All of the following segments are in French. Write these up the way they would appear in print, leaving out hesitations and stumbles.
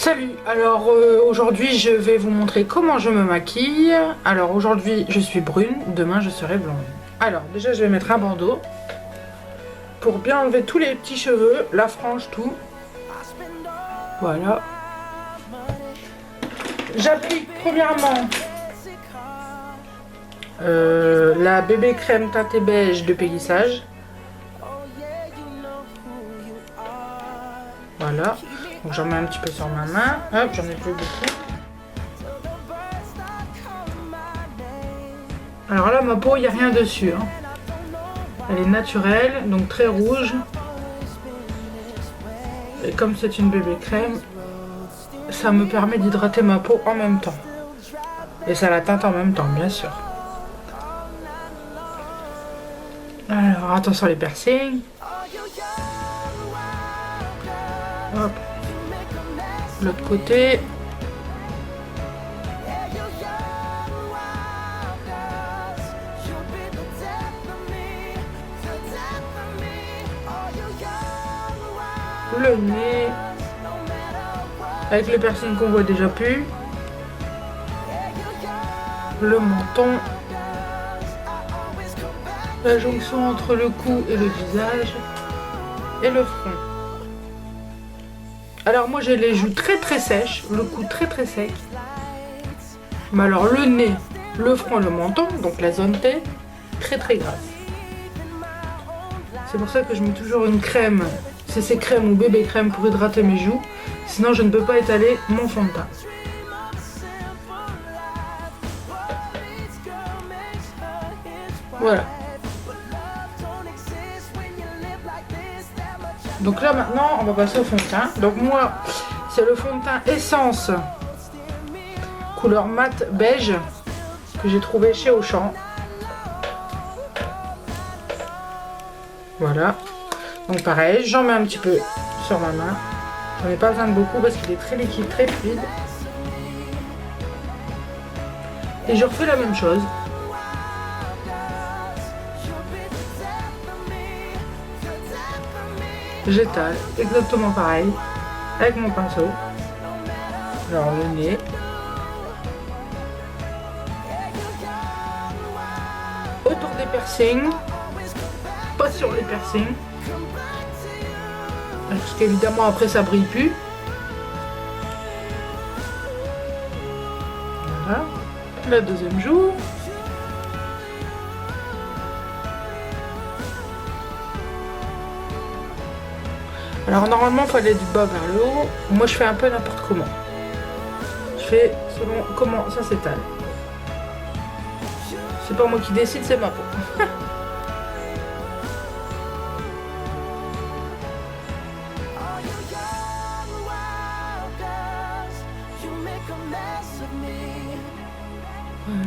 Salut, alors aujourd'hui je vais vous montrer comment je me maquille. Alors aujourd'hui je suis brune, demain je serai blonde. Alors déjà je vais mettre un bandeau pour bien enlever tous les petits cheveux, la frange, tout. Voilà. J'applique premièrement la bébé crème teintée beige de Peggy Sage. Voilà. Donc j'en mets un petit peu sur ma main. Hop, j'en ai plus beaucoup. Alors là, ma peau, il n'y a rien dessus. Hein. Elle est naturelle, donc très rouge. Et comme c'est une bébé crème, ça me permet d'hydrater ma peau en même temps. Et ça la teinte en même temps, bien sûr. Alors, attention les piercings. Hop. L'autre côté. Le nez. Avec le piercing qu'on voit déjà plus. Le menton. La jonction entre le cou et le visage. Et le front. Alors moi j'ai les joues très sèches, le cou très sec. Mais alors le nez, le front, le menton, donc la zone T, très grasse. C'est pour ça que je mets toujours une crème, CC crème ou bébé crème pour hydrater mes joues. Sinon je ne peux pas étaler mon fond de teint. Voilà. Donc là maintenant on va passer au fond de teint. Donc moi c'est le fond de teint Essence couleur mat beige que j'ai trouvé chez Auchan. Voilà. Donc pareil, j'en mets un petit peu sur ma main. J'en ai pas besoin de beaucoup parce qu'il est très liquide, très fluide. Et je refais la même chose. J'étale exactement pareil avec mon pinceau. Alors le nez. Autour des piercings. Pas sur les piercings. Parce qu'évidemment après ça brille plus. Voilà. La deuxième joue. Alors normalement il faut aller du bas vers le haut. Moi je fais un peu n'importe comment. Je fais selon comment ça s'étale. C'est pas moi qui décide, c'est ma peau.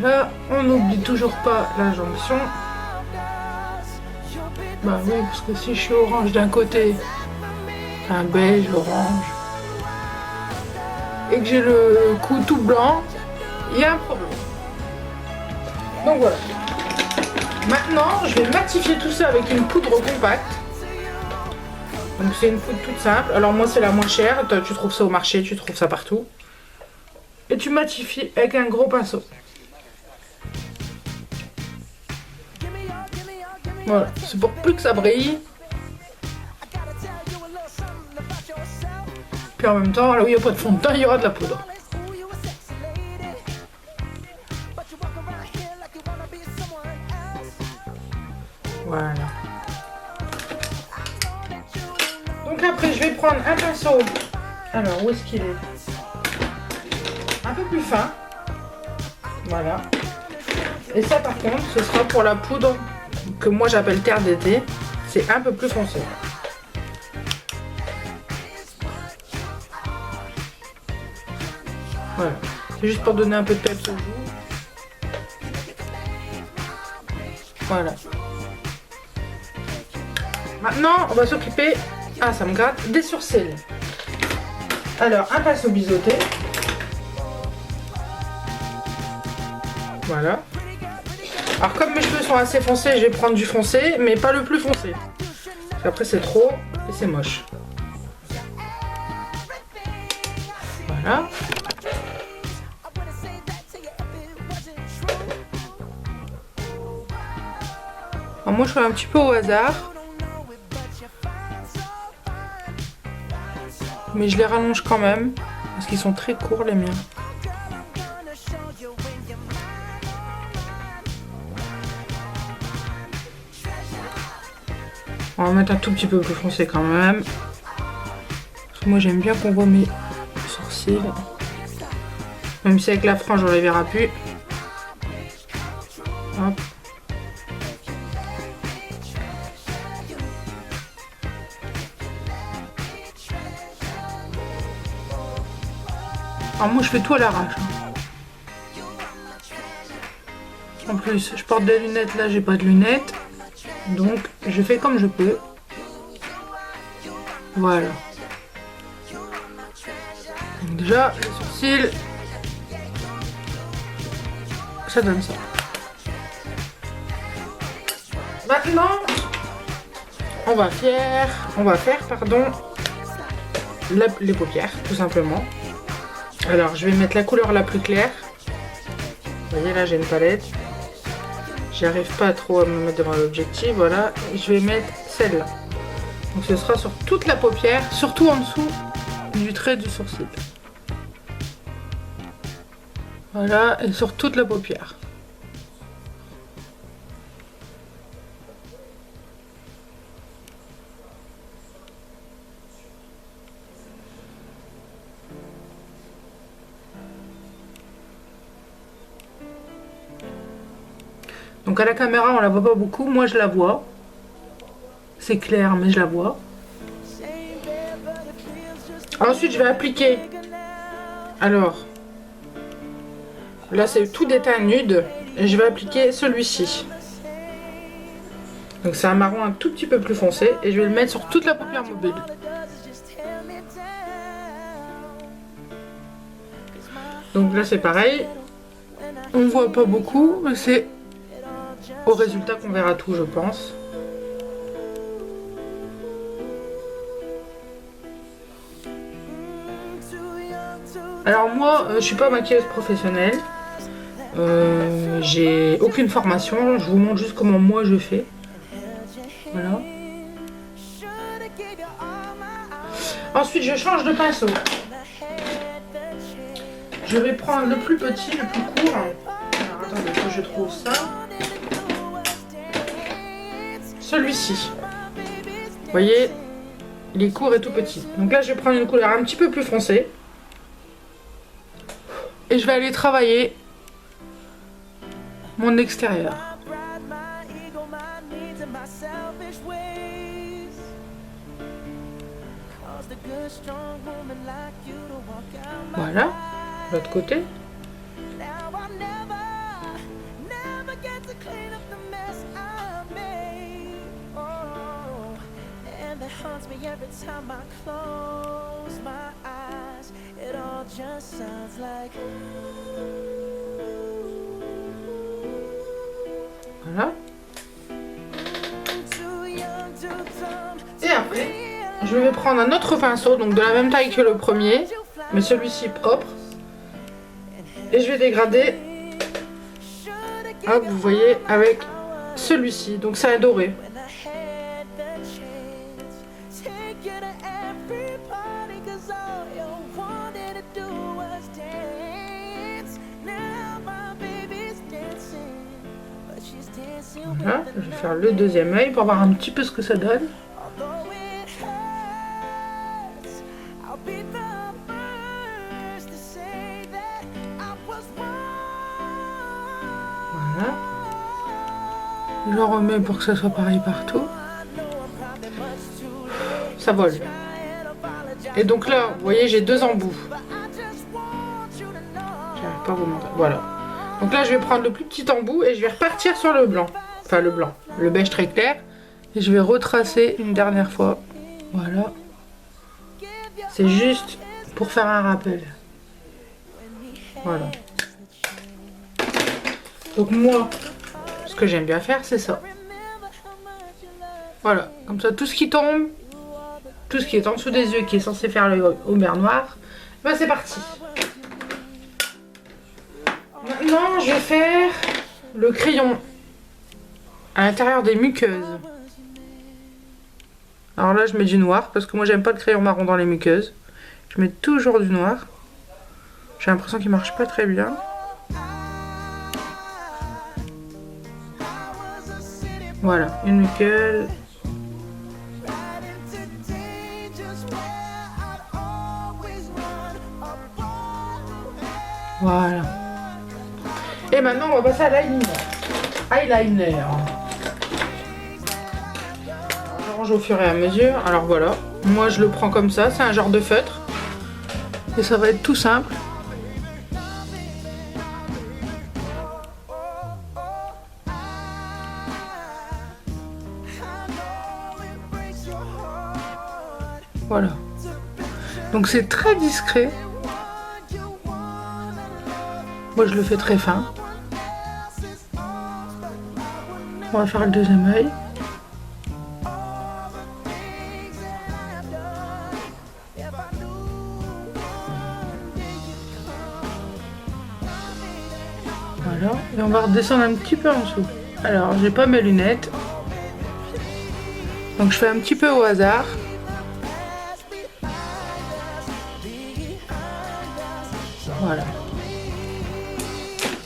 Voilà, on n'oublie toujours pas la jonction. Bah oui, parce que si je suis orange d'un côté, un beige, orange, et que j'ai le cou tout blanc, il y a un problème. Donc voilà. Maintenant, je vais matifier tout ça avec une poudre compacte. Donc c'est une poudre toute simple. Alors moi c'est la moins chère. Toi, tu trouves ça au marché, tu trouves ça partout. Et tu matifies avec un gros pinceau. Voilà, c'est pour plus que ça brille. Puis en même temps, là où il n'y a pas de fond de teint, il y aura de la poudre. Voilà. Donc après, je vais prendre un pinceau. Alors, où est-ce qu'il est? Un peu plus fin. Voilà. Et ça, par contre, ce sera pour la poudre que moi j'appelle terre d'été. C'est un peu plus foncé. Voilà. C'est juste pour donner un peu de peps aux joues. Voilà. Maintenant, on va s'occuper, ah ça me gratte, des sourcils. Alors, un pinceau biseauté. Voilà. Alors comme mes cheveux sont assez foncés, je vais prendre du foncé, mais pas le plus foncé. Parce qu'après c'est trop et c'est moche. Voilà. Alors moi je fais un petit peu au hasard. Mais je les rallonge quand même. Parce qu'ils sont très courts les miens. On va mettre un tout petit peu plus foncé quand même. Parce que moi j'aime bien qu'on voit mes sourcils. Même si avec la frange on les verra plus. Hop. Alors moi je fais tout à l'arrache. En plus je porte des lunettes, là j'ai pas de lunettes. Donc je fais comme je peux. Voilà. Donc déjà les sourcils, ça donne ça. Maintenant on va faire les paupières tout simplement. Alors je vais mettre la couleur la plus claire. Vous voyez là j'ai une palette. J'arrive pas trop à me mettre devant l'objectif, voilà. Et je vais mettre celle-là. Donc ce sera sur toute la paupière, surtout en dessous du trait du sourcil. Voilà, et sur toute la paupière. Donc à la caméra on la voit pas beaucoup, moi je la vois. C'est clair mais je la vois. Ensuite je vais appliquer. Alors là c'est tout d'état nude. Et je vais appliquer celui-ci. Donc c'est un marron un tout petit peu plus foncé. Et je vais le mettre sur toute la paupière mobile. Donc là c'est pareil. On voit pas beaucoup mais c'est au résultat qu'on verra tout je pense. Alors moi je suis pas maquilleuse professionnelle. J'ai aucune formation. Je vous montre juste comment moi je fais. Voilà. Ensuite je change de pinceau. Je vais prendre le plus petit, le plus court. Alors attendez que je trouve ça. Celui-ci. Vous voyez, il est court et tout petit. Donc là je vais prendre une couleur un petit peu plus foncée. Et je vais aller travailler mon extérieur. Voilà, l'autre côté. Voilà. Et après, je vais prendre un autre pinceau, donc de la même taille que le premier, mais celui-ci propre. Et je vais dégrader, hop, vous voyez, avec celui-ci, donc c'est un doré. Voilà, je vais faire le deuxième œil pour voir un petit peu ce que ça donne. Voilà. Je le remets pour que ça soit pareil partout. Ça vole. Et donc là, vous voyez, j'ai deux embouts. J'arrive pas à vous montrer. Voilà. Donc là, je vais prendre le plus petit embout et je vais repartir sur le blanc. Enfin, le blanc. Le beige très clair. Et je vais retracer une dernière fois. Voilà. C'est juste pour faire un rappel. Voilà. Donc moi, ce que j'aime bien faire, c'est ça. Voilà. Comme ça, tout ce qui tombe, tout ce qui est en dessous des yeux, qui est censé faire le omer noir, Bah c'est parti. Maintenant je vais faire le crayon à l'intérieur des muqueuses. Alors là je mets du noir parce que moi j'aime pas le crayon marron dans les muqueuses. Je mets toujours du noir. J'ai l'impression qu'il marche pas très bien. Voilà, une muqueuse. Voilà. Et maintenant on va passer à l'eyeliner. Eyeliner. Je range au fur et à mesure. Alors voilà, moi je le prends comme ça, c'est un genre de feutre. Et ça va être tout simple. Voilà. Donc c'est très discret. Moi je le fais très fin. On va faire le deuxième œil. Voilà. Et on va redescendre un petit peu en dessous. Alors j'ai pas mes lunettes. Donc je fais un petit peu au hasard. Voilà.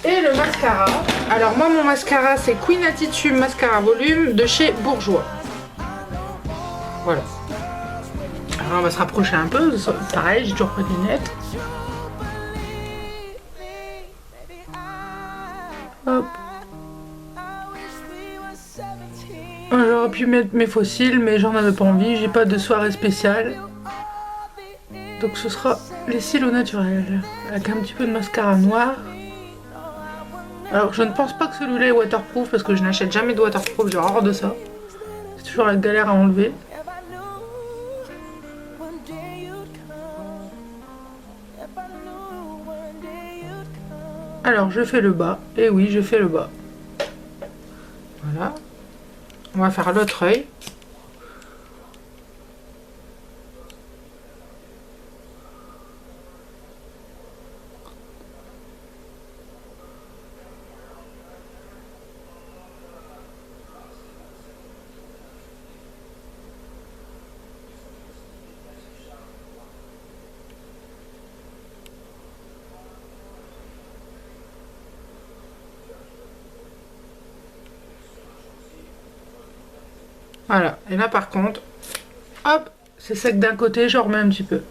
Et le mascara. Alors moi mon mascara c'est Queen Attitude Mascara Volume de chez Bourjois. Voilà. Alors on va se rapprocher un peu. Pareil, j'ai toujours pas de lunettes. Hop. J'aurais pu mettre mes faux cils mais j'en avais pas envie. J'ai pas de soirée spéciale. Donc ce sera les cils au naturel. Avec un petit peu de mascara noir. Alors je ne pense pas que celui-là est waterproof parce que je n'achète jamais de waterproof, j'ai horreur de ça. C'est toujours la galère à enlever. Alors je fais le bas, et oui je fais le bas. Voilà. On va faire l'autre œil. Voilà, et là par contre, hop, c'est sec d'un côté, je remets un petit peu.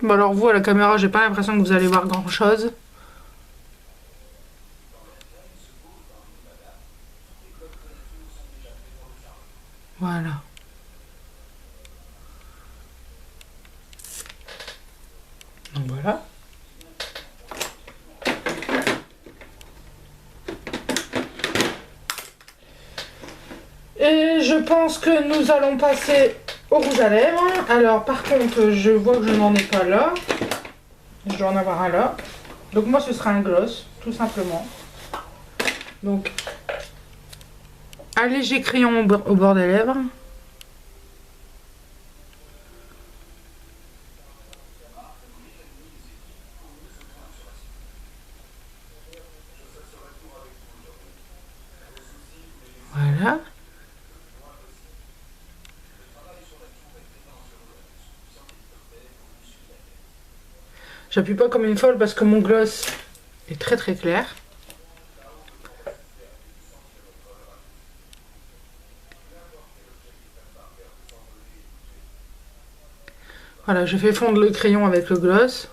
Bon alors vous à la caméra, j'ai pas l'impression que vous allez voir grand chose. Voilà. Donc voilà. Et je pense que nous allons passer au rouge à lèvres. Alors par contre, je vois que je n'en ai pas là. Je dois en avoir un là. Donc moi ce sera un gloss, tout simplement. Donc un léger crayon au bord des lèvres. Voilà. J'appuie pas comme une folle parce que mon gloss est très très clair. Voilà, je fais fondre le crayon avec le gloss.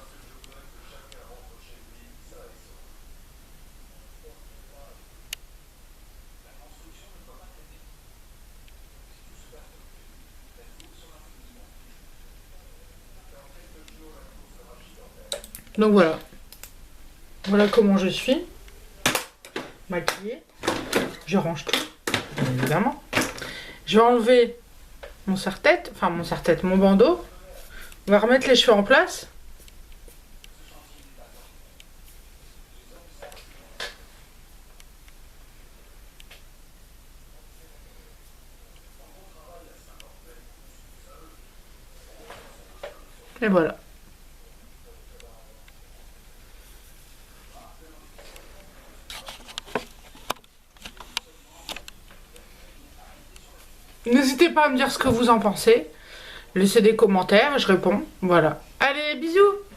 Donc voilà. Voilà comment je suis maquillée. Je range tout, bien évidemment. Je vais enlever mon serre-tête, enfin mon serre-tête, mon bandeau. On va remettre les cheveux en place. Et voilà. N'hésitez pas à me dire ce que vous en pensez. Laissez des commentaires, je réponds. Voilà. Allez, bisous!